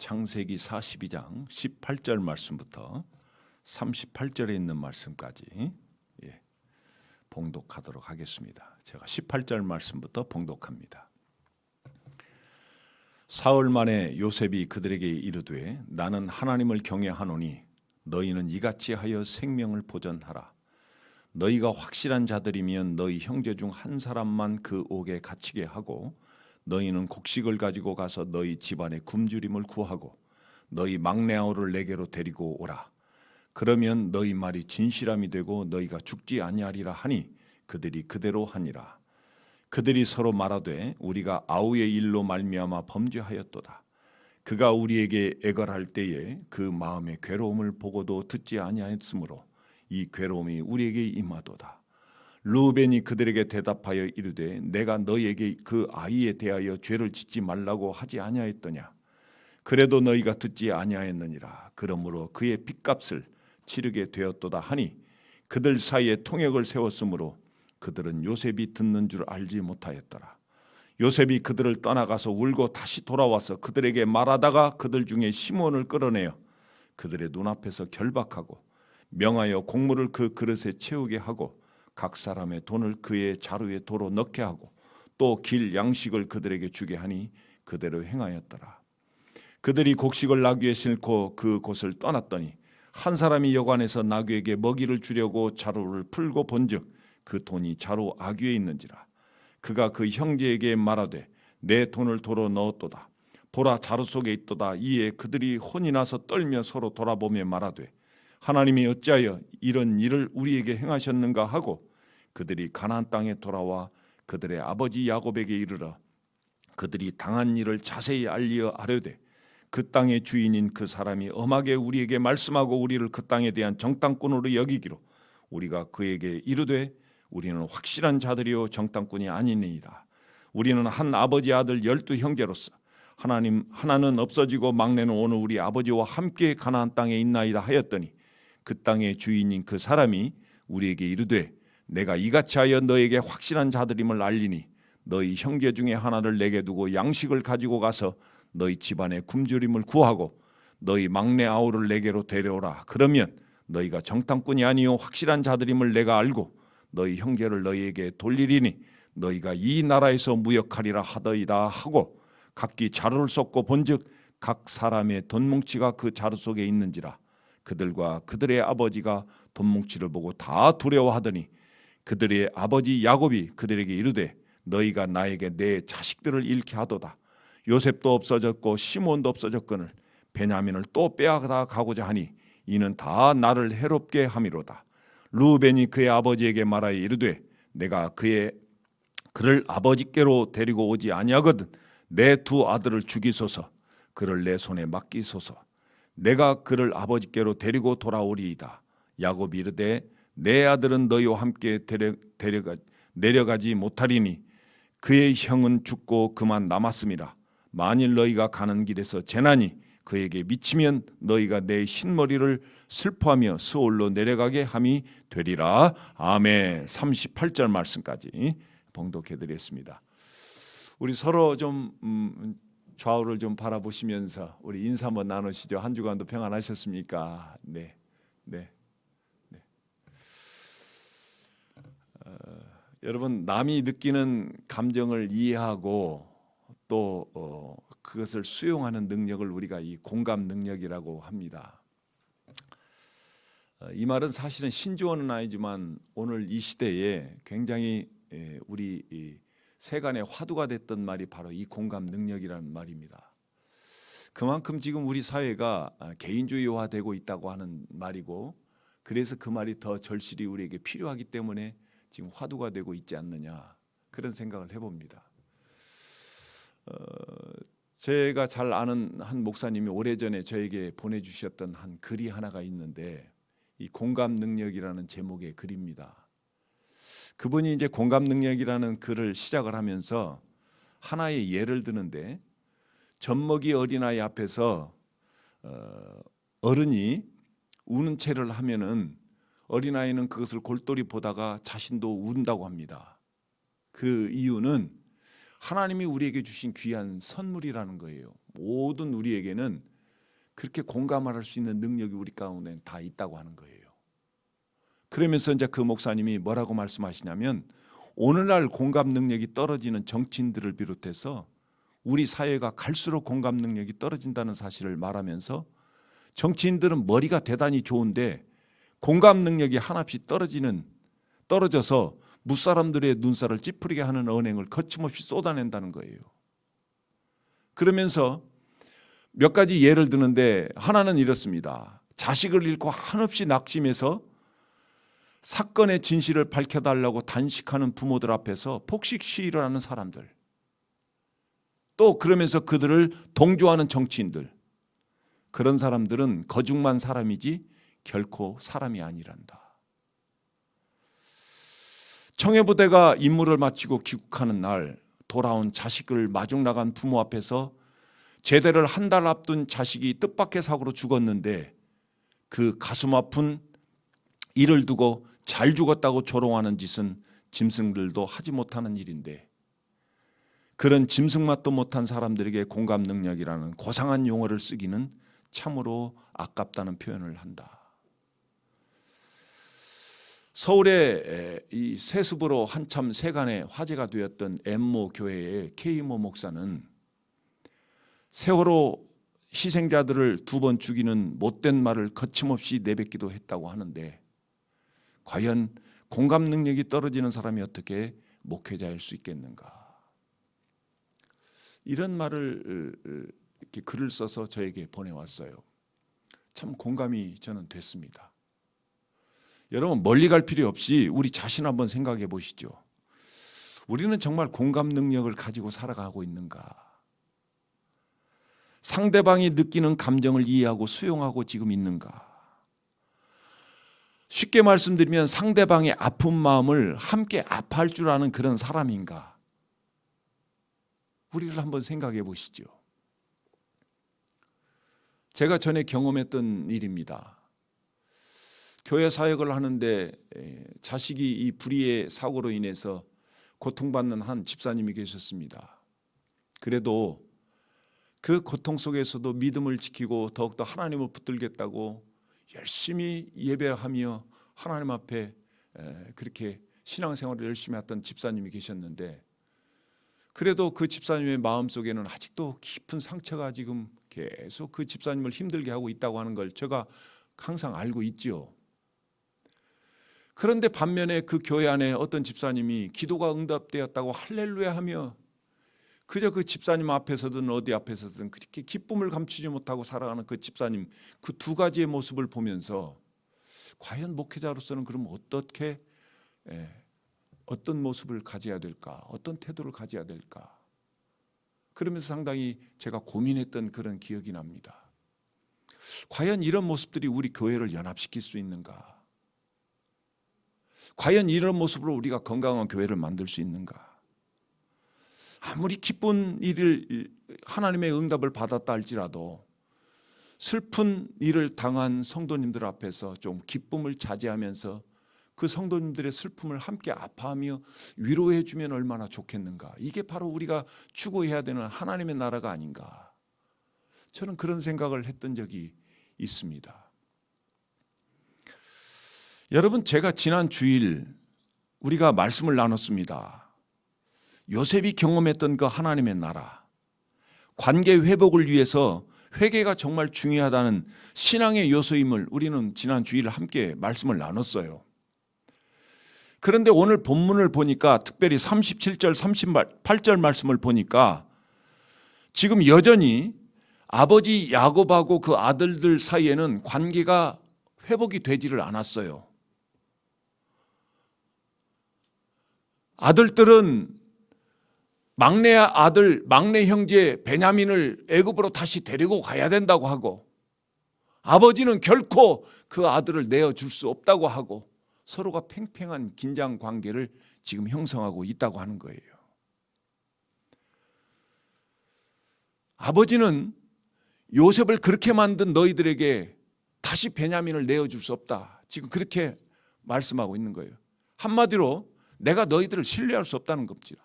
창세기 42장 18절 말씀부터 38절에 있는 말씀까지 봉독하도록 하겠습니다. 제가 18절 말씀부터 봉독합니다. 사흘 만에 요셉이 그들에게 이르되 나는 하나님을 경외하노니 너희는 이같이 하여 생명을 보전하라. 너희가 확실한 자들이면 너희 형제 중 한 사람만 그 옥에 갇히게 하고 너희는 곡식을 가지고 가서 너희 집안의 굶주림을 구하고 너희 막내 아우를 내게로 데리고 오라. 그러면 너희 말이 진실함이 되고 너희가 죽지 아니하리라 하니 그들이 그대로 하니라. 그들이 서로 말하되 우리가 아우의 일로 말미암아 범죄하였도다. 그가 우리에게 애걸할 때에 그 마음의 괴로움을 보고도 듣지 아니하였으므로 이 괴로움이 우리에게 임하도다. 르우벤이 그들에게 대답하여 이르되 내가 너희에게 그 아이에 대하여 죄를 짓지 말라고 하지 아니하였더냐. 그래도 너희가 듣지 아니하였느니라. 그러므로 그의 빚값을 치르게 되었도다 하니 그들 사이에 통역을 세웠으므로 그들은 요셉이 듣는 줄 알지 못하였더라. 요셉이 그들을 떠나가서 울고 다시 돌아와서 그들에게 말하다가 그들 중에 시몬을 끌어내어 그들의 눈앞에서 결박하고 명하여 곡물을 그 그릇에 채우게 하고 각 사람의 돈을 그의 자루에 도로 넣게 하고 또 길 양식을 그들에게 주게 하니 그대로 행하였더라. 그들이 곡식을 나귀에 싣고 그 곳을 떠났더니 한 사람이 여관에서 나귀에게 먹이를 주려고 자루를 풀고 본즉 그 돈이 자루 아귀에 있는지라. 그가 그 형제에게 말하되 내 돈을 도로 넣었도다. 보라 자루 속에 있도다. 이에 그들이 혼이 나서 떨며 서로 돌아보며 말하되 하나님이 어찌하여 이런 일을 우리에게 행하셨는가 하고 그들이 가나안 땅에 돌아와 그들의 아버지 야곱에게 이르러 그들이 당한 일을 자세히 알리어 아뢰되 그 땅의 주인인 그 사람이 엄하게 우리에게 말씀하고 우리를 그 땅에 대한 정탐꾼으로 여기기로 우리가 그에게 이르되 우리는 확실한 자들이요 정탐꾼이 아니니이다. 우리는 한 아버지 아들 12 형제로서 하나는 없어지고 막내는 오늘 우리 아버지와 함께 가나안 땅에 있나이다 하였더니 그 땅의 주인인 그 사람이 우리에게 이르되 내가 이같이 하여 너에게 확실한 자들임을 알리니 너희 형제 중에 하나를 내게 두고 양식을 가지고 가서 너희 집안의 굶주림을 구하고 너희 막내 아우를 내게로 데려오라. 그러면 너희가 정탐꾼이 아니요 확실한 자들임을 내가 알고 너희 형제를 너희에게 돌리리니 너희가 이 나라에서 무역하리라 하더이다 하고 각기 자루를 쏟고 본즉 각 사람의 돈뭉치가 그 자루 속에 있는지라. 그들과 그들의 아버지가 돈뭉치를 보고 다 두려워하더니 그들의 아버지 야곱이 그들에게 이르되 너희가 나에게 내 자식들을 잃게 하도다. 요셉도 없어졌고 시몬도 없어졌거늘 베냐민을 또 빼앗아 가고자 하니 이는 다 나를 해롭게 함이로다. 르우벤이 그의 아버지에게 말하여 이르되 내가 그를 아버지께로 데리고 오지 아니하거든 내 두 아들을 죽이소서. 그를 내 손에 맡기소서. 내가 그를 아버지께로 데리고 돌아오리이다. 야곱이 이르되 내 아들은 너희와 함께 내려가지 못하리니 그의 형은 죽고 그만 남았음이라. 만일 너희가 가는 길에서 재난이 그에게 미치면 너희가 내 흰머리를 슬퍼하며 스올로 내려가게 함이 되리라. 아멘. 38절 말씀까지 봉독해드렸습니다. 우리 서로 좀 좌우를 좀 바라보시면서 우리 인사 한번 나누시죠. 한 주간도 평안하셨습니까? 네. 여러분 남이 느끼는 감정을 이해하고 또 그것을 수용하는 능력을 우리가 이 공감 능력이라고 합니다. 이 말은 사실은 신조어는 아니지만 오늘 이 시대에 굉장히 우리 세간의 화두가 됐던 말이 바로 이 공감 능력이라는 말입니다. 그만큼 지금 우리 사회가 개인주의화되고 있다고 하는 말이고 그래서 그 말이 더 절실히 우리에게 필요하기 때문에 지금 화두가 되고 있지 않느냐 그런 생각을 해봅니다. 제가 잘 아는 한 목사님이 오래전에 저에게 보내주셨던 한 글이 하나가 있는데 이 공감 능력이라는 제목의 글입니다. 그분이 이제 공감 능력이라는 글을 시작을 하면서 하나의 예를 드는데 젖먹이 어린아이 앞에서 어른이 우는 채를 하면은 어린아이는 그것을 골똘히 보다가 자신도 운다고 합니다. 그 이유는 하나님이 우리에게 주신 귀한 선물이라는 거예요. 모든 우리에게는 그렇게 공감할 수 있는 능력이 우리 가운데 다 있다고 하는 거예요. 그러면서 이제 그 목사님이 뭐라고 말씀하시냐면, 오늘날 공감 능력이 떨어지는 정치인들을 비롯해서 우리 사회가 갈수록 공감 능력이 떨어진다는 사실을 말하면서, 정치인들은 머리가 대단히 좋은데 공감 능력이 한없이 떨어져서 무사람들의 눈살을 찌푸리게 하는 언행을 거침없이 쏟아낸다는 거예요. 그러면서 몇 가지 예를 드는데, 하나는 이렇습니다. 자식을 잃고 한없이 낙심해서 사건의 진실을 밝혀달라고 단식하는 부모들 앞에서 폭식 시위를 하는 사람들, 또 그러면서 그들을 동조하는 정치인들, 그런 사람들은 거죽만 사람이지 결코 사람이 아니란다. 청해부대가 임무를 마치고 귀국하는 날, 돌아온 자식을 마중 나간 부모 앞에서 제대를 한 달 앞둔 자식이 뜻밖의 사고로 죽었는데, 그 가슴 아픈 일을 두고 잘 죽었다고 조롱하는 짓은 짐승들도 하지 못하는 일인데, 그런 짐승맛도 못한 사람들에게 공감 능력이라는 고상한 용어를 쓰기는 참으로 아깝다는 표현을 한다. 서울의 이 세습으로 한참 세간의 화제가 되었던 엠모 교회의 K모 목사는 세월호 희생자들을 2번 죽이는 못된 말을 거침없이 내뱉기도 했다고 하는데, 과연 공감 능력이 떨어지는 사람이 어떻게 목회자일 수 있겠는가? 이런 말을 이렇게 글을 써서 저에게 보내왔어요. 참 공감이 저는 됐습니다. 여러분, 멀리 갈 필요 없이 우리 자신 한번 생각해 보시죠. 우리는 정말 공감 능력을 가지고 살아가고 있는가? 상대방이 느끼는 감정을 이해하고 수용하고 지금 있는가? 쉽게 말씀드리면 상대방의 아픈 마음을 함께 아파할 줄 아는 그런 사람인가? 우리를 한번 생각해 보시죠. 제가 전에 경험했던 일입니다. 교회 사역을 하는데 자식이 이 불의의 사고로 인해서 고통받는 한 집사님이 계셨습니다. 그래도 그 고통 속에서도 믿음을 지키고 더욱더 하나님을 붙들겠다고 열심히 예배하며 하나님 앞에 그렇게 신앙생활을 열심히 했던 집사님이 계셨는데, 그래도 그 집사님의 마음속에는 아직도 깊은 상처가 지금 계속 그 집사님을 힘들게 하고 있다고 하는 걸 제가 항상 알고 있죠. 그런데 반면에 그 교회 안에 어떤 집사님이 기도가 응답되었다고 할렐루야 하며 그저 그 집사님 앞에서든 어디 앞에서든 그렇게 기쁨을 감추지 못하고 살아가는 그 집사님, 그 2가지의 모습을 보면서 과연 목회자로서는 그럼 어떻게 어떤 모습을 가져야 될까? 어떤 태도를 가져야 될까? 그러면서 상당히 제가 고민했던 그런 기억이 납니다. 과연 이런 모습들이 우리 교회를 연합시킬 수 있는가? 과연 이런 모습으로 우리가 건강한 교회를 만들 수 있는가? 아무리 기쁜 일을 하나님의 응답을 받았다 할지라도 슬픈 일을 당한 성도님들 앞에서 좀 기쁨을 자제하면서 그 성도님들의 슬픔을 함께 아파하며 위로해 주면 얼마나 좋겠는가? 이게 바로 우리가 추구해야 되는 하나님의 나라가 아닌가? 저는 그런 생각을 했던 적이 있습니다. 여러분, 제가 지난 주일 우리가 말씀을 나눴습니다. 요셉이 경험했던 그 하나님의 나라, 관계 회복을 위해서 회개가 정말 중요하다는 신앙의 요소임을 우리는 지난 주일 함께 말씀을 나눴어요. 그런데 오늘 본문을 보니까, 특별히 37절 38절 말씀을 보니까 지금 여전히 아버지 야곱하고 그 아들들 사이에는 관계가 회복이 되지를 않았어요. 아들들은 막내 아들, 막내 형제 베냐민을 애굽으로 다시 데리고 가야 된다고 하고, 아버지는 결코 그 아들을 내어줄 수 없다고 하고, 서로가 팽팽한 긴장 관계를 지금 형성하고 있다고 하는 거예요. 아버지는 요셉을 그렇게 만든 너희들에게 다시 베냐민을 내어줄 수 없다, 지금 그렇게 말씀하고 있는 거예요. 한마디로 내가 너희들을 신뢰할 수 없다는 겁니다.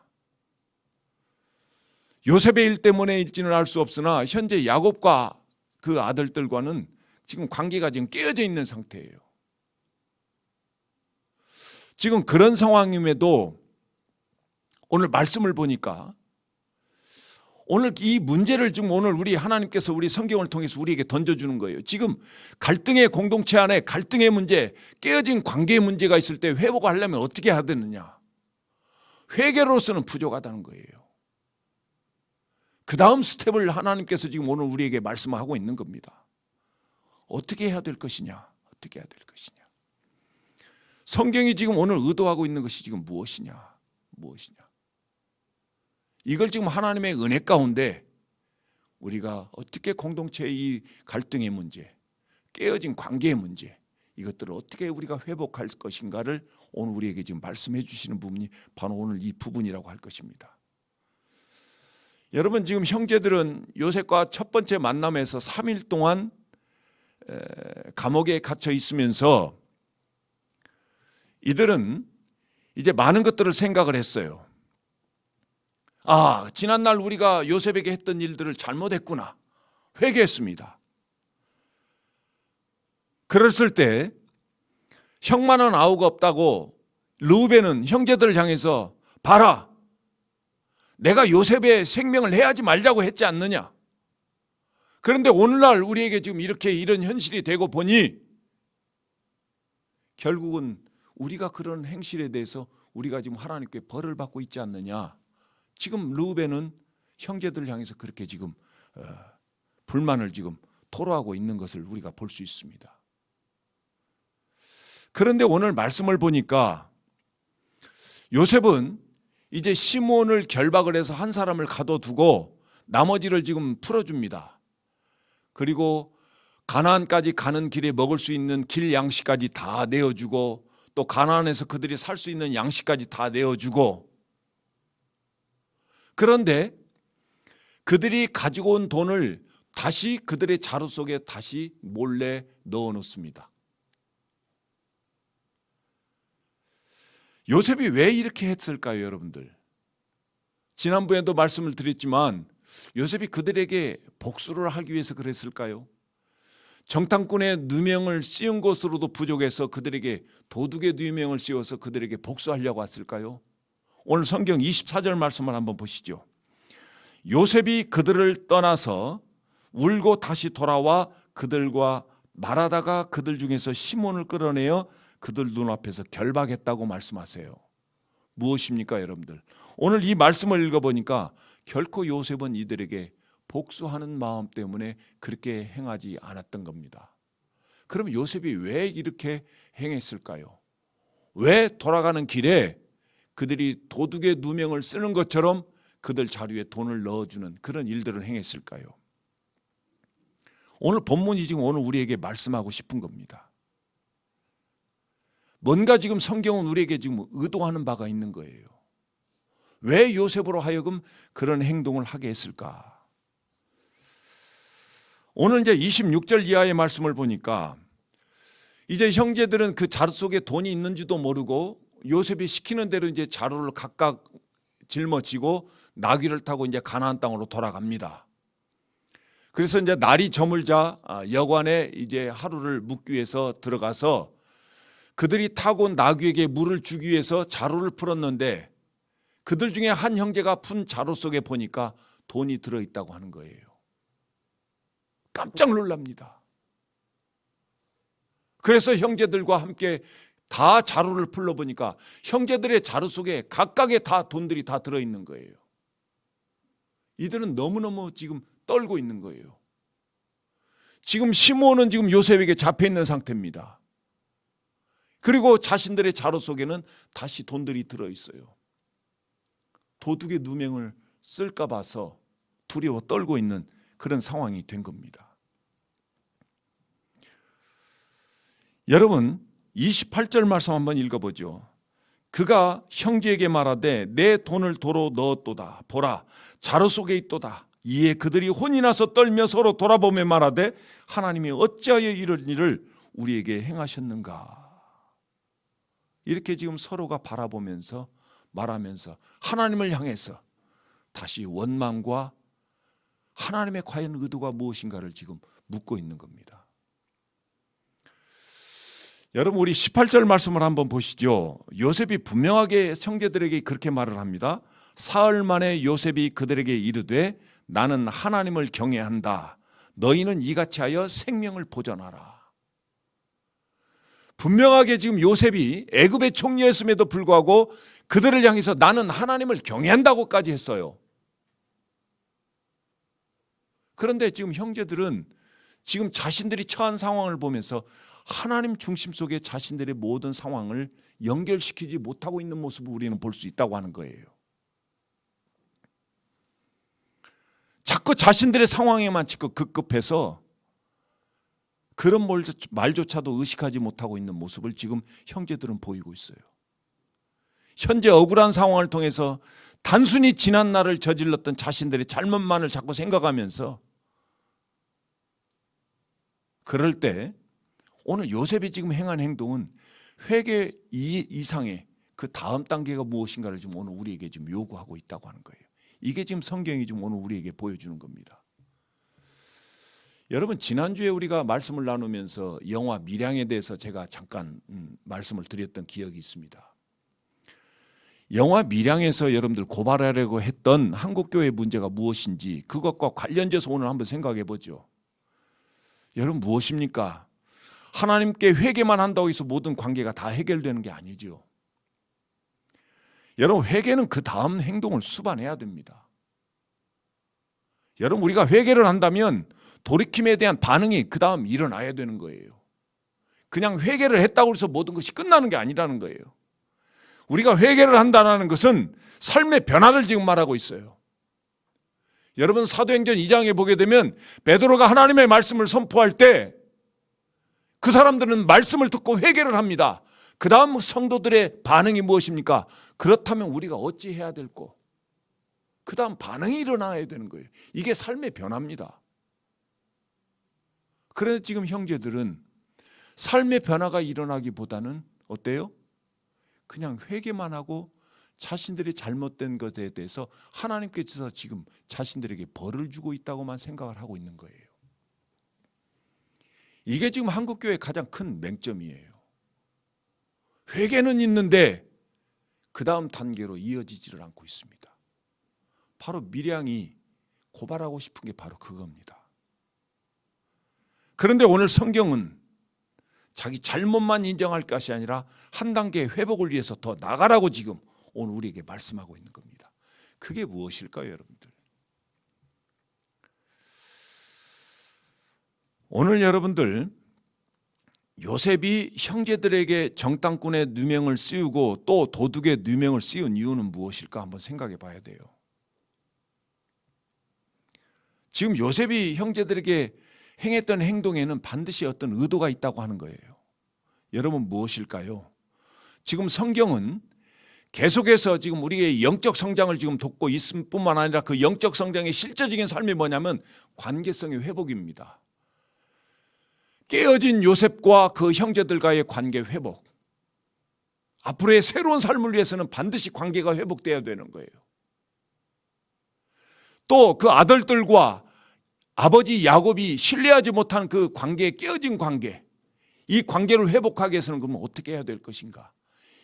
요셉의 일 때문에일지는 알 수 없으나 현재 야곱과 그 아들들과는 지금 관계가 지금 깨어져 있는 상태예요. 지금 그런 상황임에도 오늘 말씀을 보니까 오늘 이 문제를 지금 오늘 우리 하나님께서 우리 성경을 통해서 우리에게 던져주는 거예요. 지금 갈등의 공동체 안에 갈등의 문제, 깨어진 관계의 문제가 있을 때 회복하려면 어떻게 해야 되느냐? 회개로서는 부족하다는 거예요. 그 다음 스텝을 하나님께서 지금 오늘 우리에게 말씀하고 있는 겁니다. 어떻게 해야 될 것이냐? 어떻게 해야 될 것이냐? 성경이 지금 오늘 의도하고 있는 것이 지금 무엇이냐? 무엇이냐? 이걸 지금 하나님의 은혜 가운데 우리가 어떻게 공동체의 이 갈등의 문제, 깨어진 관계의 문제, 이것들을 어떻게 우리가 회복할 것인가를 오늘 우리에게 지금 말씀해 주시는 부분이 바로 오늘 이 부분이라고 할 것입니다. 여러분, 지금 형제들은 요셉과 첫 번째 만남에서 3일 동안 감옥에 갇혀 있으면서 이들은 이제 많은 것들을 생각을 했어요. 아, 지난날 우리가 요셉에게 했던 일들을 잘못했구나. 회개했습니다. 그랬을 때 형만은 아우가 없다고 르우벤은 형제들을 향해서 봐라, 내가 요셉의 생명을 해하지 말자고 했지 않느냐. 그런데 오늘날 우리에게 지금 이렇게 이런 현실이 되고 보니 결국은 우리가 그런 행실에 대해서 우리가 지금 하나님께 벌을 받고 있지 않느냐. 지금 르우벤은 형제들을 향해서 그렇게 지금 불만을 지금 토로하고 있는 것을 우리가 볼 수 있습니다. 그런데 오늘 말씀을 보니까 요셉은 이제 시몬을 결박을 해서 한 사람을 가둬두고 나머지를 지금 풀어줍니다. 그리고 가나안까지 가는 길에 먹을 수 있는 길 양식까지 다 내어주고 또 가나안에서 그들이 살 수 있는 양식까지 다 내어주고, 그런데 그들이 가지고 온 돈을 다시 그들의 자루 속에 다시 몰래 넣어 놓습니다. 요셉이 왜 이렇게 했을까요, 여러분들? 지난번에도 말씀을 드렸지만 요셉이 그들에게 복수를 하기 위해서 그랬을까요? 정탐꾼의 누명을 씌운 것으로도 부족해서 그들에게 도둑의 누명을 씌워서 그들에게 복수하려고 왔을까요? 오늘 성경 24절 말씀을 한번 보시죠. 요셉이 그들을 떠나서 울고 다시 돌아와 그들과 말하다가 그들 중에서 시몬을 끌어내어 그들 눈앞에서 결박했다고 말씀하세요. 무엇입니까, 여러분들? 오늘 이 말씀을 읽어보니까 결코 요셉은 이들에게 복수하는 마음 때문에 그렇게 행하지 않았던 겁니다. 그럼 요셉이 왜 이렇게 행했을까요? 왜 돌아가는 길에 그들이 도둑의 누명을 쓰는 것처럼 그들 자루에 돈을 넣어주는 그런 일들을 행했을까요? 오늘 본문이 지금 오늘 우리에게 말씀하고 싶은 겁니다. 뭔가 지금 성경은 우리에게 지금 의도하는 바가 있는 거예요. 왜 요셉으로 하여금 그런 행동을 하게 했을까? 오늘 이제 26절 이하의 말씀을 보니까 이제 형제들은 그 자루 속에 돈이 있는지도 모르고 요셉이 시키는 대로 이제 자루를 각각 짊어지고 나귀를 타고 이제 가나안 땅으로 돌아갑니다. 그래서 이제 날이 저물자 여관에 이제 하루를 묵기 위해서 들어가서 그들이 타고 온 나귀에게 물을 주기 위해서 자루를 풀었는데 그들 중에 한 형제가 푼 자루 속에 보니까 돈이 들어있다고 하는 거예요. 깜짝 놀랍니다. 그래서 형제들과 함께 다 자루를 풀러보니까 형제들의 자루 속에 각각의 다 돈들이 다 들어있는 거예요. 이들은 너무너무 지금 떨고 있는 거예요. 지금 시몬은 지금 요셉에게 잡혀 있는 상태입니다. 그리고 자신들의 자루 속에는 다시 돈들이 들어있어요. 도둑의 누명을 쓸까 봐서 두려워 떨고 있는 그런 상황이 된 겁니다. 여러분 28절 말씀 한번 읽어보죠. 그가 형제에게 말하되 내 돈을 도로 넣었도다. 보라, 자루 속에 있도다. 이에 그들이 혼이 나서 떨며 서로 돌아보며 말하되 하나님이 어찌하여 이런 일을 우리에게 행하셨는가. 이렇게 지금 서로가 바라보면서 말하면서 하나님을 향해서 다시 원망과 하나님의 과연 의도가 무엇인가를 지금 묻고 있는 겁니다. 여러분, 우리 18절 말씀을 한번 보시죠. 요셉이 분명하게 형제들에게 그렇게 말을 합니다. 사흘 만에 요셉이 그들에게 이르되 나는 하나님을 경외한다. 너희는 이같이 하여 생명을 보전하라. 분명하게 지금 요셉이 애굽의 총리였음에도 불구하고 그들을 향해서 나는 하나님을 경외한다고까지 했어요. 그런데 지금 형제들은 지금 자신들이 처한 상황을 보면서 하나님 중심 속에 자신들의 모든 상황을 연결시키지 못하고 있는 모습을 우리는 볼 수 있다고 하는 거예요. 자꾸 자신들의 상황에만 지금 급급해서 그런 말조차도 의식하지 못하고 있는 모습을 지금 형제들은 보이고 있어요. 현재 억울한 상황을 통해서 단순히 지난 날을 저질렀던 자신들의 잘못만을 자꾸 생각하면서 그럴 때 오늘 요셉이 지금 행한 행동은 회개 이상의 그 다음 단계가 무엇인가를 지금 오늘 우리에게 지금 요구하고 있다고 하는 거예요. 이게 지금 성경이 지금 오늘 우리에게 보여주는 겁니다. 여러분, 지난주에 우리가 말씀을 나누면서 영화 밀양에 대해서 제가 잠깐 말씀을 드렸던 기억이 있습니다. 영화 밀양에서 여러분들 고발하려고 했던 한국교회 문제가 무엇인지 그것과 관련돼서 오늘 한번 생각해 보죠. 여러분, 무엇입니까? 하나님께 회개만 한다고 해서 모든 관계가 다 해결되는 게 아니죠. 여러분, 회개는 그 다음 행동을 수반해야 됩니다. 여러분, 우리가 회개를 한다면 돌이킴에 대한 반응이 그 다음 일어나야 되는 거예요. 그냥 회개를 했다고 해서 모든 것이 끝나는 게 아니라는 거예요. 우리가 회개를 한다는 것은 삶의 변화를 지금 말하고 있어요. 여러분, 사도행전 2장에 보게 되면 베드로가 하나님의 말씀을 선포할 때 그 사람들은 말씀을 듣고 회개를 합니다. 그 다음 성도들의 반응이 무엇입니까? 그렇다면 우리가 어찌 해야 될꼬? 그 다음 반응이 일어나야 되는 거예요. 이게 삶의 변화입니다. 그래서 지금 형제들은 삶의 변화가 일어나기보다는 어때요? 그냥 회개만 하고 자신들이 잘못된 것에 대해서 하나님께서 지금 자신들에게 벌을 주고 있다고만 생각을 하고 있는 거예요. 이게 지금 한국교회의 가장 큰 맹점이에요. 회개는 있는데 그 다음 단계로 이어지지를 않고 있습니다. 바로 밀양이 고발하고 싶은 게 바로 그겁니다. 그런데 오늘 성경은 자기 잘못만 인정할 것이 아니라 한 단계 회복을 위해서 더 나가라고 지금 오늘 우리에게 말씀하고 있는 겁니다. 그게 무엇일까요, 여러분들? 오늘 여러분들, 요셉이 형제들에게 정탐꾼의 누명을 씌우고 또 도둑의 누명을 씌운 이유는 무엇일까 한번 생각해 봐야 돼요. 지금 요셉이 형제들에게 행했던 행동에는 반드시 어떤 의도가 있다고 하는 거예요. 여러분, 무엇일까요? 지금 성경은 계속해서 지금 우리의 영적 성장을 지금 돕고 있을 뿐만 아니라 그 영적 성장의 실제적인 삶이 뭐냐면 관계성의 회복입니다. 깨어진 요셉과 그 형제들과의 관계 회복. 앞으로의 새로운 삶을 위해서는 반드시 관계가 회복돼야 되는 거예요. 또 그 아들들과 아버지 야곱이 신뢰하지 못한 그 관계에 깨어진 관계, 이 관계를 회복하기 위해서는 그러면 어떻게 해야 될 것인가?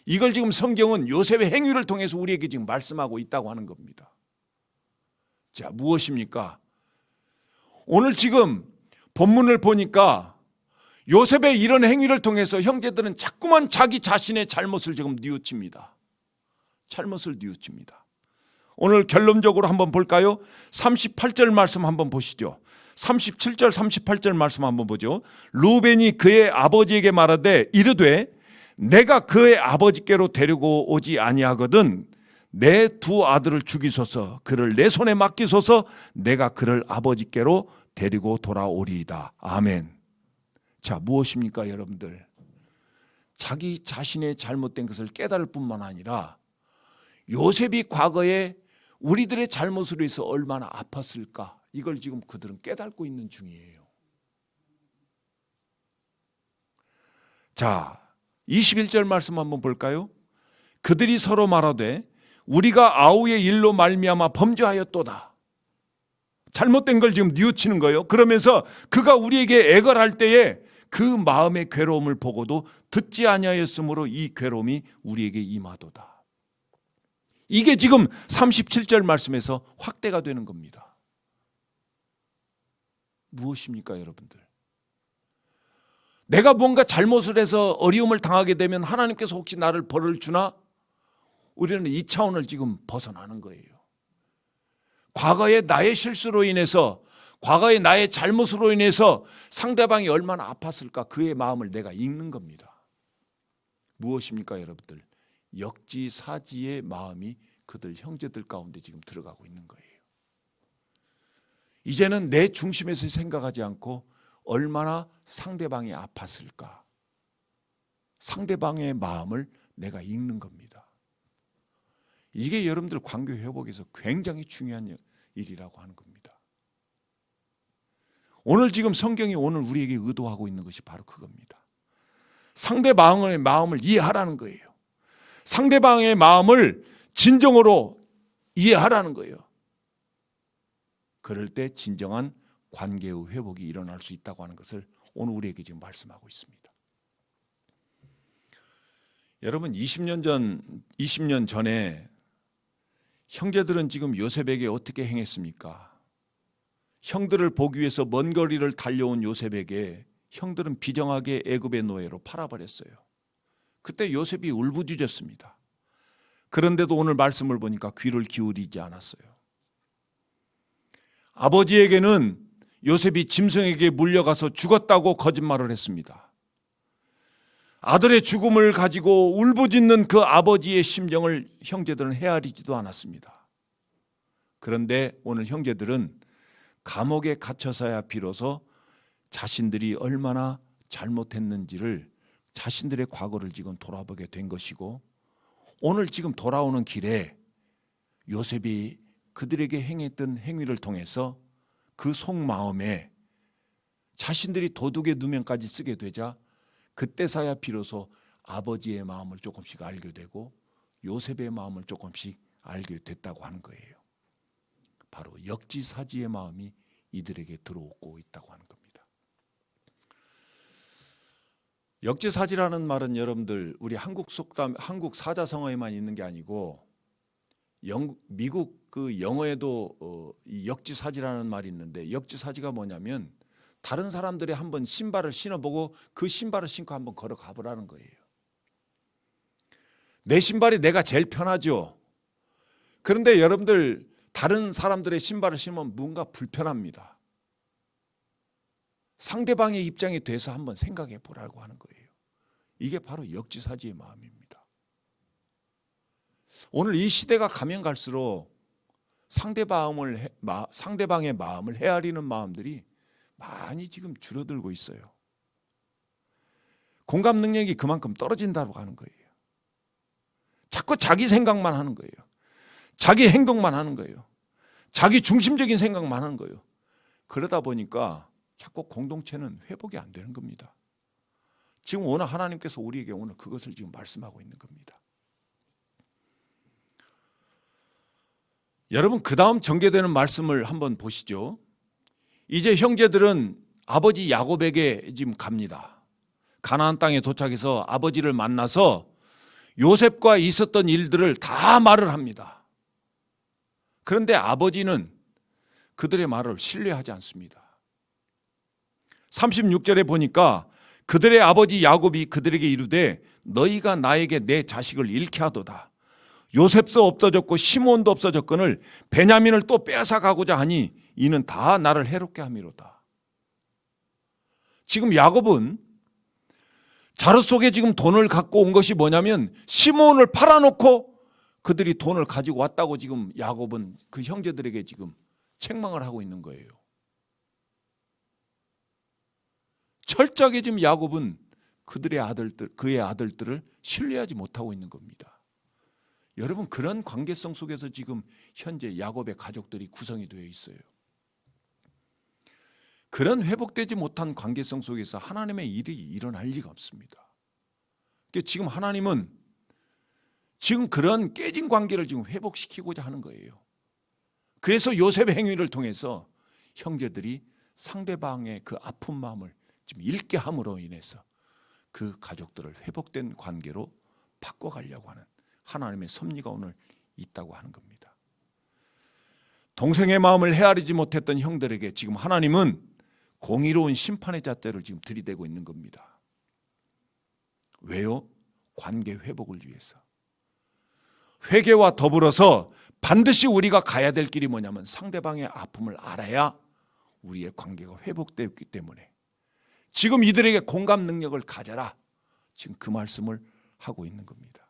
이걸 지금 성경은 요셉의 행위를 통해서 우리에게 지금 말씀하고 있다고 하는 겁니다. 자, 무엇입니까? 오늘 지금 본문을 보니까 요셉의 이런 행위를 통해서 형제들은 자꾸만 자기 자신의 잘못을 지금 뉘우칩니다. 잘못을 뉘우칩니다. 오늘 결론적으로 한번 볼까요? 38절 말씀 한번 보시죠. 37절 38절 말씀 한번 보죠. 루벤이 그의 아버지에게 말하되 이르되 내가 그의 아버지께로 데리고 오지 아니하거든 내 두 아들을 죽이소서 그를 내 손에 맡기소서 내가 그를 아버지께로 데리고 돌아오리이다. 아멘. 자, 무엇입니까, 여러분들? 자기 자신의 잘못된 것을 깨달을 뿐만 아니라 요셉이 과거에 우리들의 잘못으로 해서 얼마나 아팠을까, 이걸 지금 그들은 깨닫고 있는 중이에요. 자, 21절 말씀 한번 볼까요? 그들이 서로 말하되 우리가 아우의 일로 말미암아 범죄하였도다. 잘못된 걸 지금 뉘우치는 거예요. 그러면서 그가 우리에게 애걸할 때에 그 마음의 괴로움을 보고도 듣지 아니하였으므로 이 괴로움이 우리에게 임하도다. 이게 지금 37절 말씀에서 확대가 되는 겁니다. 무엇입니까, 여러분들? 내가 뭔가 잘못을 해서 어려움을 당하게 되면 하나님께서 혹시 나를 벌을 주나? 우리는 이 차원을 지금 벗어나는 거예요. 과거의 나의 실수로 인해서, 과거의 나의 잘못으로 인해서 상대방이 얼마나 아팠을까, 그의 마음을 내가 읽는 겁니다. 무엇입니까, 여러분들? 역지사지의 마음이 그들 형제들 가운데 지금 들어가고 있는 거예요. 이제는 내 중심에서 생각하지 않고 얼마나 상대방이 아팠을까, 상대방의 마음을 내가 읽는 겁니다. 이게 여러분들 관계 회복에서 굉장히 중요한 일이라고 하는 겁니다. 오늘 지금 성경이 오늘 우리에게 의도하고 있는 것이 바로 그겁니다. 상대방의 마음을 이해하라는 거예요. 상대방의 마음을 진정으로 이해하라는 거예요. 그럴 때 진정한 관계의 회복이 일어날 수 있다고 하는 것을 오늘 우리에게 지금 말씀하고 있습니다. 여러분, 20년 전에 형제들은 지금 요셉에게 어떻게 행했습니까? 형들을 보기 위해서 먼 거리를 달려온 요셉에게 형들은 비정하게 애굽의 노예로 팔아버렸어요. 그때 요셉이 울부짖었습니다. 그런데도 오늘 말씀을 보니까 귀를 기울이지 않았어요. 아버지에게는 요셉이 짐승에게 물려가서 죽었다고 거짓말을 했습니다. 아들의 죽음을 가지고 울부짖는 그 아버지의 심정을 형제들은 헤아리지도 않았습니다. 그런데 오늘 형제들은 감옥에 갇혀서야 비로소 자신들이 얼마나 잘못했는지를, 자신들의 과거를 지금 돌아보게 된 것이고, 오늘 지금 돌아오는 길에 요셉이 그들에게 행했던 행위를 통해서 그 속마음에 자신들이 도둑의 누명까지 쓰게 되자 그때서야 비로소 아버지의 마음을 조금씩 알게 되고 요셉의 마음을 조금씩 알게 됐다고 하는 거예요. 바로 역지사지의 마음이 이들에게 들어오고 있다고 하는 겁니다. 역지사지라는 말은 여러분들 우리 한국 속담, 한국 사자성어에만 있는 게 아니고 미국 그 영어에도 이 역지사지라는 말이 있는데, 역지사지가 뭐냐면 다른 사람들이 한번 신발을 신어보고 그 신발을 신고 한번 걸어가 보라는 거예요. 내 신발이 내가 제일 편하죠. 그런데 여러분들 다른 사람들의 신발을 신으면 뭔가 불편합니다. 상대방의 입장이 돼서 한번 생각해 보라고 하는 거예요. 이게 바로 역지사지의 마음입니다. 오늘 이 시대가 가면 갈수록 상대방의 마음을 헤아리는 마음들이 많이 지금 줄어들고 있어요. 공감 능력이 그만큼 떨어진다고 하는 거예요. 자꾸 자기 생각만 하는 거예요. 자기 행동만 하는 거예요. 자기 중심적인 생각만 하는 거예요. 그러다 보니까 자꾸 공동체는 회복이 안 되는 겁니다. 지금 오늘 하나님께서 우리에게 오늘 그것을 지금 말씀하고 있는 겁니다. 여러분, 그 다음 전개되는 말씀을 한번 보시죠. 이제 형제들은 아버지 야곱에게 지금 갑니다. 가나안 땅에 도착해서 아버지를 만나서 요셉과 있었던 일들을 다 말을 합니다. 그런데 아버지는 그들의 말을 신뢰하지 않습니다. 36절에 보니까 그들의 아버지 야곱이 그들에게 이르되 너희가 나에게 내 자식을 잃게 하도다. 요셉도 없어졌고 시몬도 없어졌거늘 베냐민을 또 빼앗아 가고자 하니 이는 다 나를 해롭게 함이로다. 지금 야곱은 자루 속에 지금 돈을 갖고 온 것이 뭐냐면 시몬을 팔아놓고 그들이 돈을 가지고 왔다고 지금 야곱은 그 형제들에게 지금 책망을 하고 있는 거예요. 철저하게 지금 야곱은 그의 아들들을 신뢰하지 못하고 있는 겁니다. 여러분, 그런 관계성 속에서 지금 현재 야곱의 가족들이 구성이 되어 있어요. 그런 회복되지 못한 관계성 속에서 하나님의 일이 일어날 리가 없습니다. 지금 하나님은 지금 그런 깨진 관계를 지금 회복시키고자 하는 거예요. 그래서 요셉의 행위를 통해서 형제들이 상대방의 그 아픈 마음을 좀 읽게 함으로 인해서 그 가족들을 회복된 관계로 바꿔가려고 하는 하나님의 섭리가 오늘 있다고 하는 겁니다. 동생의 마음을 헤아리지 못했던 형들에게 지금 하나님은 공의로운 심판의 잣대를 지금 들이대고 있는 겁니다. 왜요? 관계 회복을 위해서. 회개와 더불어서 반드시 우리가 가야 될 길이 뭐냐면 상대방의 아픔을 알아야 우리의 관계가 회복되었기 때문에 지금 이들에게 공감 능력을 가져라. 지금 그 말씀을 하고 있는 겁니다.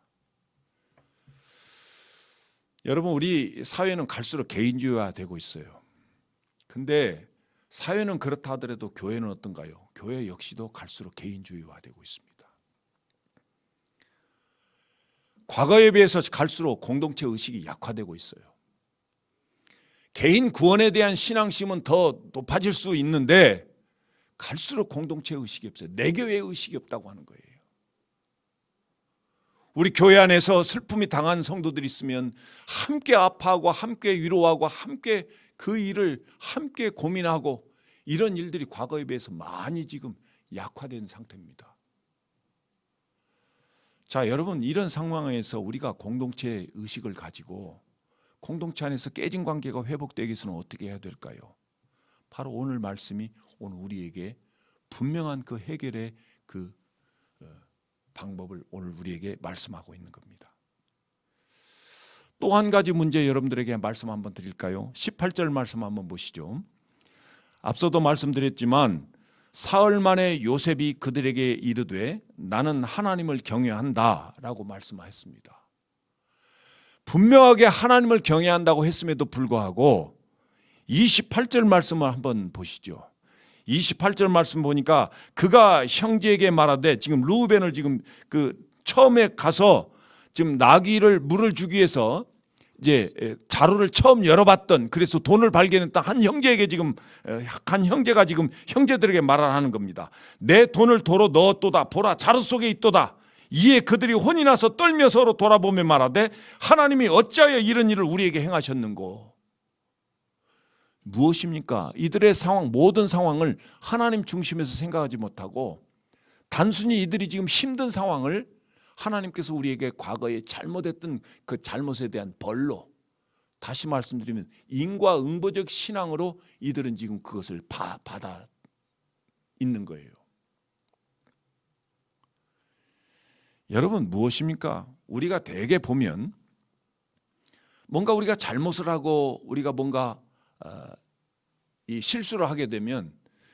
여러분, 우리 사회는 갈수록 개인주의화되고 있어요. 근데 사회는 그렇다 하더라도 교회는 어떤가요? 교회 역시도 갈수록 개인주의화되고 있습니다. 과거에 비해서 갈수록 공동체 의식이 약화되고 있어요. 개인 구원에 대한 신앙심은 더 높아질 수 있는데 갈수록 공동체 의식이 없어요. 내 교회 의식이 없다고 하는 거예요. 우리 교회 안에서 슬픔이 당한 성도들이 있으면 함께 아파하고 함께 위로하고 함께 그 일을 함께 고민하고 이런 일들이 과거에 비해서 많이 지금 약화된 상태입니다. 자, 여러분, 이런 상황에서 우리가 공동체 의식을 가지고 공동체 안에서 깨진 관계가 회복되기 위해서는 어떻게 해야 될까요? 바로 오늘 말씀이 오늘 우리에게 분명한 그 해결의 그 방법을 오늘 우리에게 말씀하고 있는 겁니다. 또 한 가지 문제 여러분들에게 말씀 한번 드릴까요? 18절 말씀 한번 보시죠. 앞서도 말씀드렸지만 사흘 만에 요셉이 그들에게 이르되 나는 하나님을 경외한다 라고 말씀하였습니다. 분명하게 하나님을 경외한다고 했음에도 불구하고 28절 말씀을 한번 보시죠. 28절 말씀 보니까 그가 형제에게 말하되 지금 르우벤을 지금 그 처음에 가서 지금 나귀를 물을 주기 위해서 이제 자루를 처음 열어봤던 그래서 돈을 발견했던 한 형제에게 지금 한 형제가 지금 형제들에게 말하는 겁니다. 내 돈을 도로 넣었도다. 보라 자루 속에 있도다. 이에 그들이 혼이 나서 떨며 서로 돌아보며 말하되 하나님이 어찌하여 이런 일을 우리에게 행하셨는고. 무엇입니까? 이들의 상황, 모든 상황을 하나님 중심에서 생각하지 못하고 단순히 이들이 지금 힘든 상황을 하나님께서 우리에게 과거에 잘못했던 그 잘못에 대한 벌로, 다시 말씀드리면 인과응보적 신앙으로 이들은 지금 그것을 받아 있는 거예요. 여러분, 무엇입니까? 우리가 대개 보면 뭔가 우리가 잘못을 하고 우리가 뭔가 이 실수를 하게 되면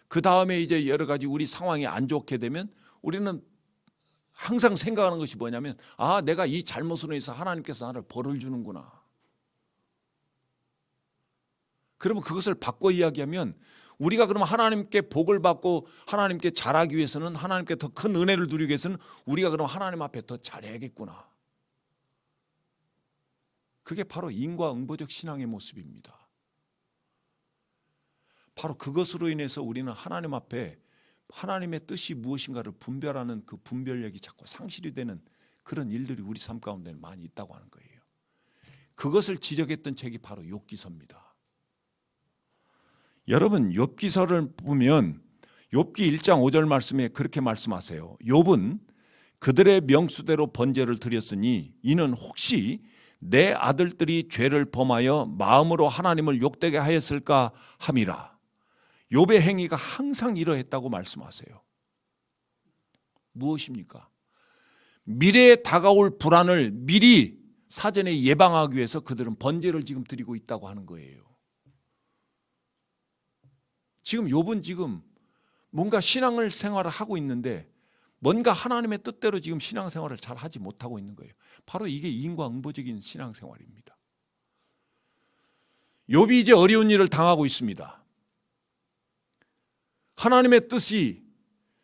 그 다음에 이제 여러 가지 우리 상황이 안 좋게 되면 우리는 항상 생각하는 것이 뭐냐면 아, 내가 이 잘못으로 해서 하나님께서 나를 벌을 주는구나. 그러면 그것을 바꿔 이야기하면 우리가 그러면 하나님께 복을 받고 하나님께 잘하기 위해서는 하나님께 더 큰 은혜를 누리기 위해서는 우리가 그럼 하나님 앞에 더 잘해야겠구나. 그게 바로 인과응보적 신앙의 모습입니다. 바로 그것으로 인해서 우리는 하나님 앞에 하나님의 뜻이 무엇인가를 분별하는 그 분별력이 자꾸 상실이 되는 그런 일들이 우리 삶 가운데는 많이 있다고 하는 거예요. 그것을 지적했던 책이 바로 욥기서입니다. 여러분, 욥기서를 보면 욥기 1장 5절 말씀에 그렇게 말씀하세요. 욥은 그들의 명수대로 번제를 드렸으니 이는 혹시 내 아들들이 죄를 범하여 마음으로 하나님을 욕되게 하였을까 함이라. 욥의 행위가 항상 이러했다고 말씀하세요. 무엇입니까? 미래에 다가올 불안을 미리 사전에 예방하기 위해서 그들은 번제를 지금 드리고 있다고 하는 거예요. 지금 욥은 지금 뭔가 신앙을 생활을 하고 있는데 뭔가 하나님의 뜻대로 지금 신앙생활을 잘 하지 못하고 있는 거예요. 바로 이게 인과응보적인 신앙생활입니다. 욥이 이제 어려운 일을 당하고 있습니다. 하나님의 뜻이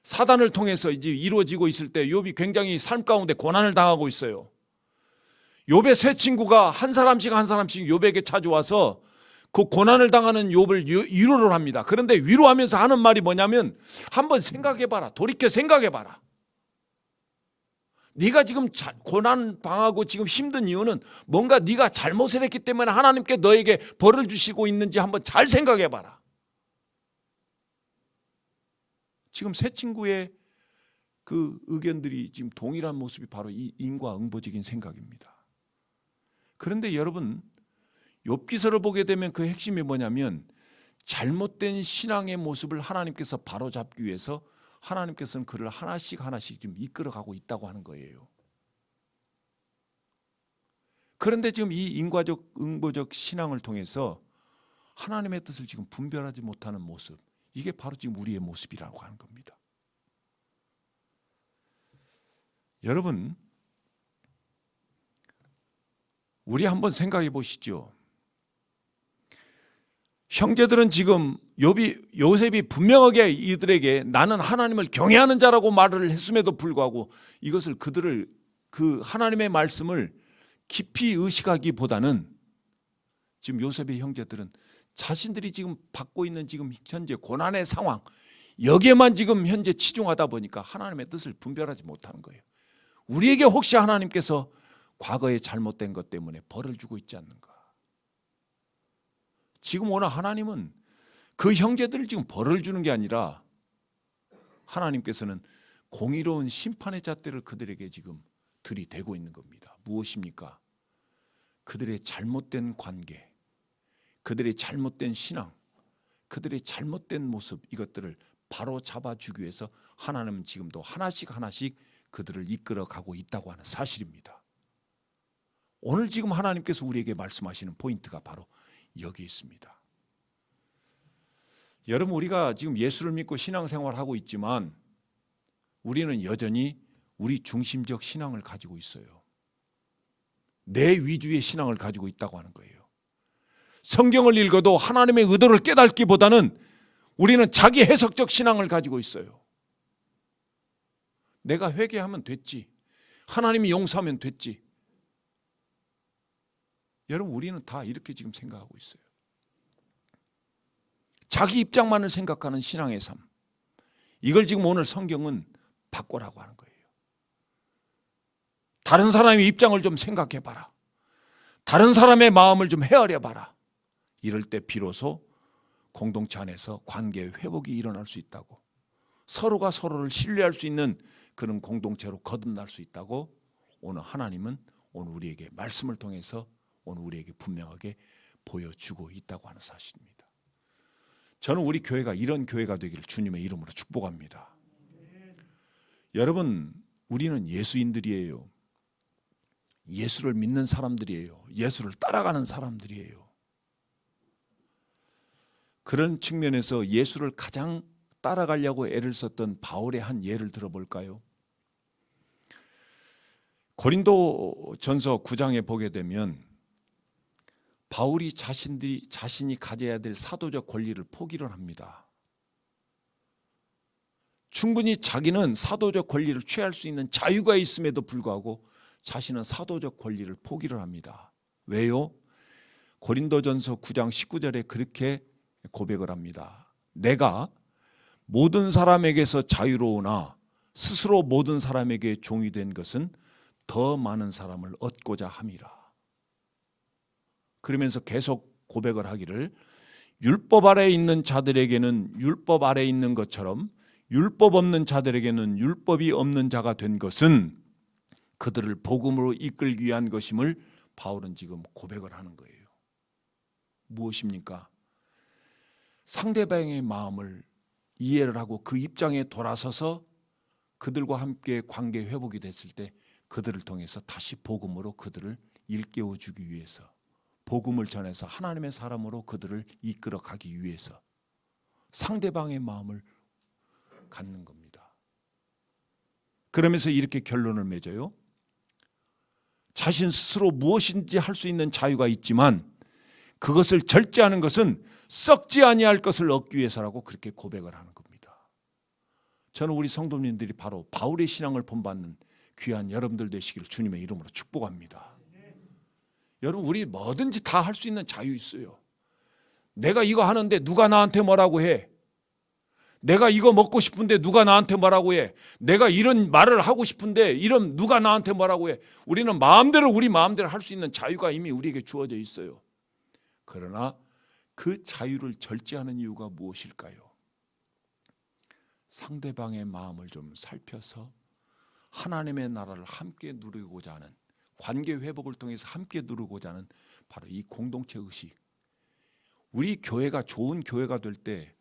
사단을 통해서 이제 이루어지고 있을 때 욥이 굉장히 삶 가운데 고난을 당하고 있어요. 욥의 세 친구가 한 사람씩 욥에게 찾아와서 그 고난을 당하는 욥을 위로를 합니다. 그런데 위로하면서 하는 말이 뭐냐면 한번 생각해봐라. 돌이켜 생각해봐라. 네가 지금 고난 당하고 지금 힘든 이유는 뭔가 네가 잘못을 했기 때문에 하나님께 너에게 벌을 주시고 있는지 한번 잘 생각해봐라. 지금 세 친구의 그 의견들이 지금 동일한 모습이 바로 이 인과응보적인 생각입니다. 그런데 여러분, 욥기서를 보게 되면 그 핵심이 뭐냐면 잘못된 신앙의 모습을 하나님께서 바로잡기 위해서 하나님께서는 그를 하나씩 하나씩 지금 이끌어가고 있다고 하는 거예요. 그런데 지금 이 인과적 응보적 신앙을 통해서 하나님의 뜻을 지금 분별하지 못하는 모습, 이게 바로 지금 우리의 모습이라고 하는 겁니다. 여러분, 우리 한번 생각해 보시죠. 형제들은 지금 요셉이 분명하게 이들에게 나는 하나님을 경외하는 자라고 말을 했음에도 불구하고 이것을 그들을 그 하나님의 말씀을 깊이 의식하기보다는 지금 요셉의 형제들은 자신들이 지금 받고 있는 지금 현재 고난의 상황, 여기에만 지금 현재 치중하다 보니까 하나님의 뜻을 분별하지 못하는 거예요. 우리에게 혹시 하나님께서 과거에 잘못된 것 때문에 벌을 주고 있지 않는가? 지금 오늘 하나님은 그 형제들을 지금 벌을 주는 게 아니라 하나님께서는 공의로운 심판의 잣대를 그들에게 지금 들이대고 있는 겁니다. 무엇입니까? 그들의 잘못된 관계, 그들의 잘못된 신앙, 그들의 잘못된 모습, 이것들을 바로 잡아주기 위해서 하나님은 지금도 하나씩 하나씩 그들을 이끌어가고 있다고 하는 사실입니다. 오늘 지금 하나님께서 우리에게 말씀하시는 포인트가 바로 여기 있습니다. 여러분, 우리가 지금 예수를 믿고 신앙생활을 하고 있지만 우리는 여전히 우리 중심적 신앙을 가지고 있어요. 내 위주의 신앙을 가지고 있다고 하는 거예요. 성경을 읽어도 하나님의 의도를 깨닫기보다는 우리는 자기 해석적 신앙을 가지고 있어요. 내가 회개하면 됐지. 하나님이 용서하면 됐지. 여러분, 우리는 다 이렇게 지금 생각하고 있어요. 자기 입장만을 생각하는 신앙의 삶. 이걸 지금 오늘 성경은 바꾸라고 하는 거예요. 다른 사람의 입장을 좀 생각해 봐라. 다른 사람의 마음을 좀 헤아려 봐라. 이럴 때 비로소 공동체 안에서 관계 회복이 일어날 수 있다고, 서로가 서로를 신뢰할 수 있는 그런 공동체로 거듭날 수 있다고 오늘 하나님은 오늘 우리에게 말씀을 통해서 오늘 우리에게 분명하게 보여주고 있다고 하는 사실입니다. 저는 우리 교회가 이런 교회가 되기를 주님의 이름으로 축복합니다. 여러분, 우리는 예수인들이에요. 예수를 믿는 사람들이에요. 예수를 따라가는 사람들이에요. 그런 측면에서 예수를 가장 따라가려고 애를 썼던 바울의 한 예를 들어볼까요? 고린도전서 9장에 보게 되면 바울이 자신이 가져야 될 사도적 권리를 포기를 합니다. 충분히 자기는 사도적 권리를 취할 수 있는 자유가 있음에도 불구하고 자신은 사도적 권리를 포기를 합니다. 왜요? 고린도전서 9장 19절에 그렇게 고백을 합니다. 내가 모든 사람에게서 자유로우나 스스로 모든 사람에게 종이 된 것은 더 많은 사람을 얻고자 함이라. 그러면서 계속 고백을 하기를 율법 아래에 있는 자들에게는 율법 아래에 있는 것처럼 율법 없는 자들에게는 율법이 없는 자가 된 것은 그들을 복음으로 이끌기 위한 것임을 바울은 지금 고백을 하는 거예요. 무엇입니까? 상대방의 마음을 이해를 하고 그 입장에 돌아서서 그들과 함께 관계 회복이 됐을 때 그들을 통해서 다시 복음으로 그들을 일깨워 주기 위해서, 복음을 전해서 하나님의 사람으로 그들을 이끌어 가기 위해서 상대방의 마음을 갖는 겁니다. 그러면서 이렇게 결론을 맺어요. 자신 스스로 무엇인지 할 수 있는 자유가 있지만 그것을 절제하는 것은 썩지 아니할 것을 얻기 위해서라고 그렇게 고백을 하는 겁니다. 저는 우리 성도님들이 바로 바울의 신앙을 본받는 귀한 여러분들 되시기를 주님의 이름으로 축복합니다. 여러분, 우리 뭐든지 다 할 수 있는 자유 있어요. 내가 이거 하는데 누가 나한테 뭐라고 해? 내가 이거 먹고 싶은데 누가 나한테 뭐라고 해? 내가 이런 말을 하고 싶은데 이런 누가 나한테 뭐라고 해? 우리는 마음대로 우리 마음대로 할 수 있는 자유가 이미 우리에게 주어져 있어요. 그러나 그 자유를 절제하는 이유가 무엇일까요? 상대방의 마음을 좀 살펴서 하나님의 나라를 함께 누리고자 하는, 관계 회복을 통해서 함께 누리고자 하는 바로 이 공동체 의식. 우리 교회가 좋은 교회가 될 때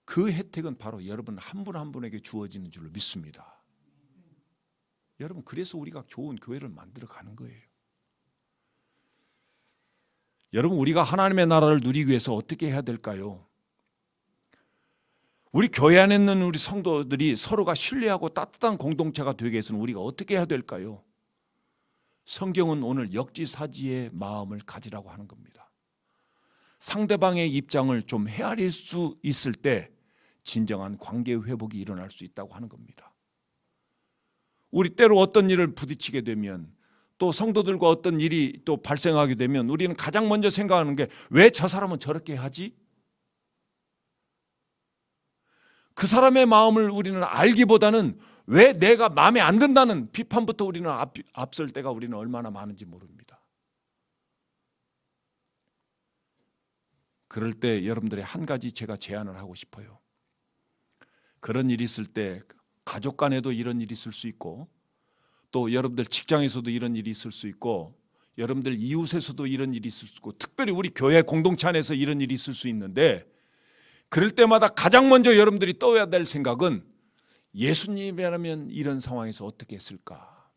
그 혜택은 바로 여러분 한 분 한 분에게 주어지는 줄로 믿습니다. 여러분, 그래서 우리가 좋은 교회를 만들어 가는 거예요. 여러분, 우리가 하나님의 나라를 누리기 위해서 어떻게 해야 될까요? 우리 교회 안에 있는 우리 성도들이 서로가 신뢰하고 따뜻한 공동체가 되기 위해서는 우리가 어떻게 해야 될까요? 성경은 오늘 역지사지의 마음을 가지라고 하는 겁니다. 상대방의 입장을 좀 헤아릴 수 있을 때 진정한 관계 회복이 일어날 수 있다고 하는 겁니다. 우리 때로 어떤 일을 부딪히게 되면, 또 성도들과 어떤 일이 또 발생하게 되면 우리는 가장 먼저 생각하는 게, 왜 저 사람은 저렇게 하지? 그 사람의 마음을 우리는 알기보다는 왜 내가 마음에 안 든다는 비판부터 우리는 앞설 때가 우리는 얼마나 많은지 모릅니다. 그럴 때 여러분들의 한 가지 제가 제안을 하고 싶어요. 그런 일이 있을 때 가족 간에도 이런 일이 있을 수 있고, 또 여러분들 직장에서도 이런 일이 있을 수 있고, 여러분들 이웃에서도 이런 일이 있을 수 있고, 특별히 우리 교회 공동체 안에서 이런 일이 있을 수 있는데, 그럴 때마다 가장 먼저 여러분들이 떠야 될 생각은, 예수님이라면 이런 상황에서 어떻게 했을까?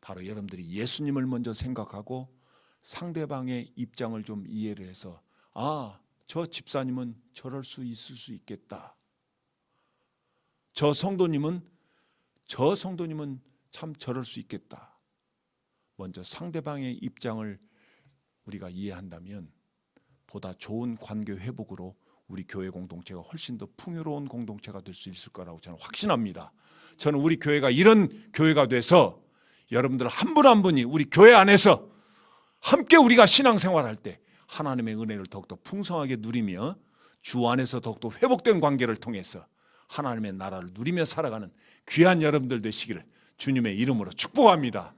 바로 여러분들이 예수님을 먼저 생각하고 상대방의 입장을 좀 이해를 해서, 저 집사님은 저럴 수 있을 수 있겠다. 저 성도님은 참 저럴 수 있겠다. 먼저 상대방의 입장을 우리가 이해한다면 보다 좋은 관계 회복으로 우리 교회 공동체가 훨씬 더 풍요로운 공동체가 될 수 있을 거라고 저는 확신합니다. 저는 우리 교회가 이런 교회가 돼서 여러분들 한 분 한 분이 우리 교회 안에서 함께 우리가 신앙생활할 때 하나님의 은혜를 더욱더 풍성하게 누리며 주 안에서 더욱더 회복된 관계를 통해서 하나님의 나라를 누리며 살아가는 귀한 여러분들 되시기를 주님의 이름으로 축복합니다.